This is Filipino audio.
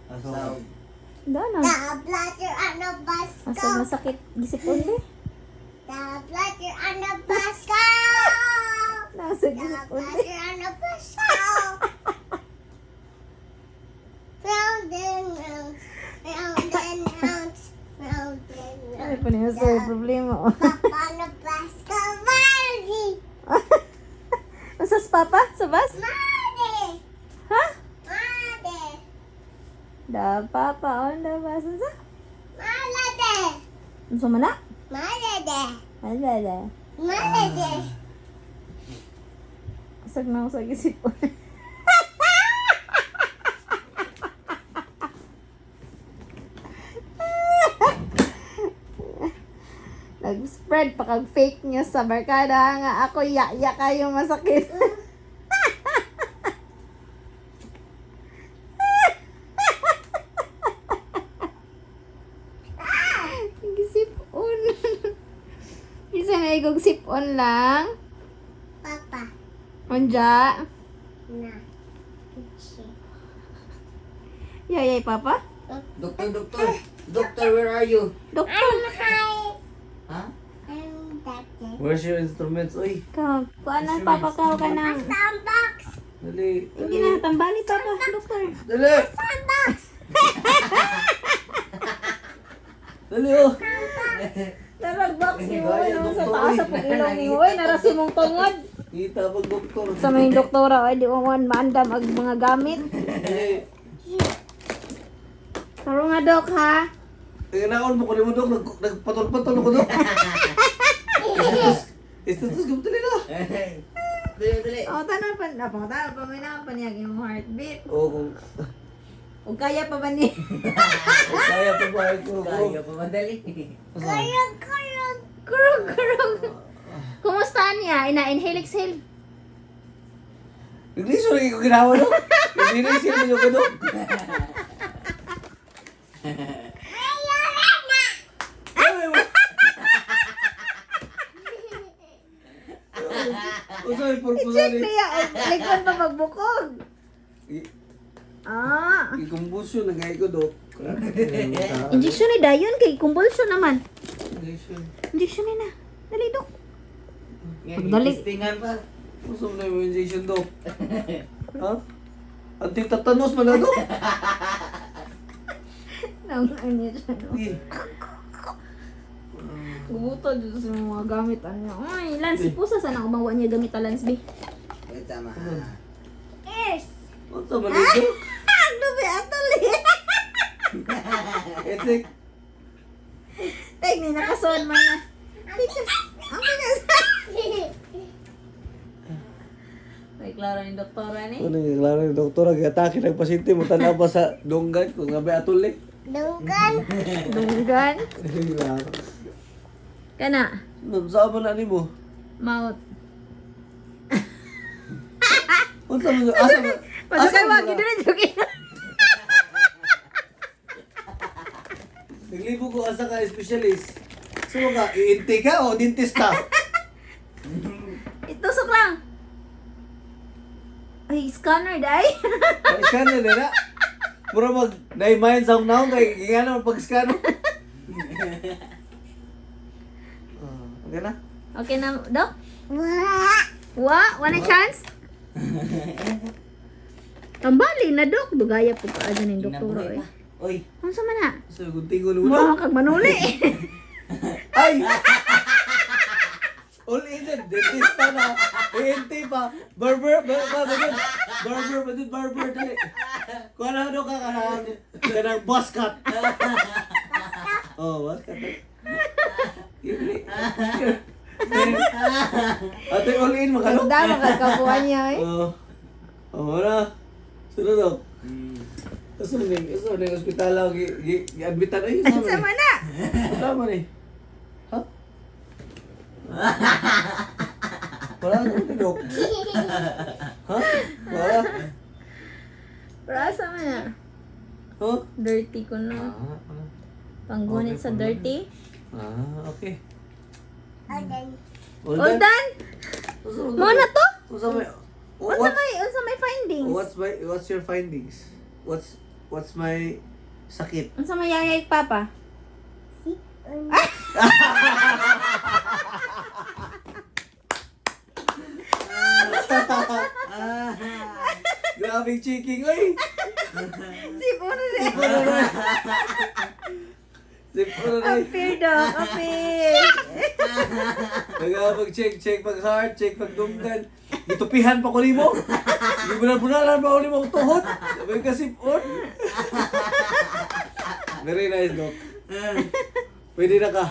Asog. Dana. Tablater ano basko. Asa masakit gisipon ni? Tablater ano basko. Nasa gisipon ni. Tablater ano basko. Round and round. Round and round. Round and Ay, round. pa niya sa problema. Oh. Papa ano basko. Mardi. Masas papa? Sa bus? Mardi. Ha? Mardi. Da papa on da bus sa? Malade. Unsa man na? Malade. Ala. Malade. Asag na ako sa gisipon. Nag-spread pa kag fake news sa barkada nga ako ya kayo masakit. Gisipon. Isa na igog sipon lang. Papa. Unja. Na. Yay, papa. Doctor, where are you? Doktor. Hi. Ha? I'm Daddy. Where's your instruments? Uy, Ka, kuan na papa ka ka nang. Sandbox. dali. Hindi na tambali papa, doktor. Dali! Sandbox. Dali oh! Naragbox ni mo Gaya, no, sa doktor, taas sa eh. pagilong ni Hoy, narasi mong tungod. Kita pag doktor. Sa may doktora, ay di mo man maandam ang mga gamit. Dali. Karo nga dok ha. Naon mo ko ni mo dok, nagpatol-patol ako dok. Istatus ko dali na. Dali. O tanan pa na pa may na paniyag yung heartbeat. Oo, kung O kaya pa ba ni? kaya pa ba ko. Kaya pa madali. Kurog, kurog. Kurog kurog. Kumusta niya? Ina-inhale exhale. Naglisyo lagi ko ginawa dok. Naglisyo lagi ko dok. Usa yung purpose Check ni. niya, likod pa magbukog. Ah. Ikumbusyo na gaya ko dok. Injection ni dayon kay convulsion naman. Injection. Injection ni na. Dali dok. Pagdali. Testingan pa. Gusto mo na yung injection dok. Ha? Anti-tetanus man na dok. Nang niya siya no. Eh, Gumuto dito sa mga gamitan niya. Ay, Lance, pusa sana kumawa niya gamit ang Lance, be. Wait, tama. Ears. Ano ba nito? Ano ba atali? Etik. Tek, ni nakasuon man na. Ang bigas. May klaro ni doktora ni. Ano yung klaro ni doktor, nag-atake ng pasyente mo, tanda pa sa donggan kung nga ba atol eh. Dunggan. Dunggan. Klaro. Kana. Saan ba na ni mo? Mouth. Unsa mo asa mo? Pasakay wagi dito na joke. Naglibo ko asa ka specialist. So ka, iintake ka o dentista? Itusok lang. Ay, scanner day. Scan na nila. Mura mag naimayan sa naong kay gingana pag-scan. Okay na? Okay na, dok? Wah. Wanna chance? Tambali na, dok. Dugaya po ka dyan yung doktora eh. Oy, Ano sa man na? sa guntingon mo Mura na. kag manuli. Ay! All in the dentista na. ENT pa. Barber dali. Kung ano ka kanang boss cut. Oh, boss cut. Yuli. Ate all in makano? Dama kagkabuhan niya eh. Oh. Oh, na. Sunod dok. Asa ning ospital ako gi-admitan ay Ano sa man na? Tama ni. Ha? Wala na ni dok. Ha? Wala. Pero asa man na? Oh? Dirty ko na. Panggunit Okay, sa dirty. Okay. Oden. All done? Mo na to? Unsa may Unsa may findings? What's your findings? What's my sakit? Unsa mayayay papa? Grabe chiking, oy! Sipo na rin. Sipo na rin. Apir dog, apir. Nagpag-check pag heart, check pag dunggan. Gitupihan pa ko nimo. Gibunal-bunalan pa ko nimo ang tuhod. Sabay ka sipon. Very nice, Doc. Pwede na ka.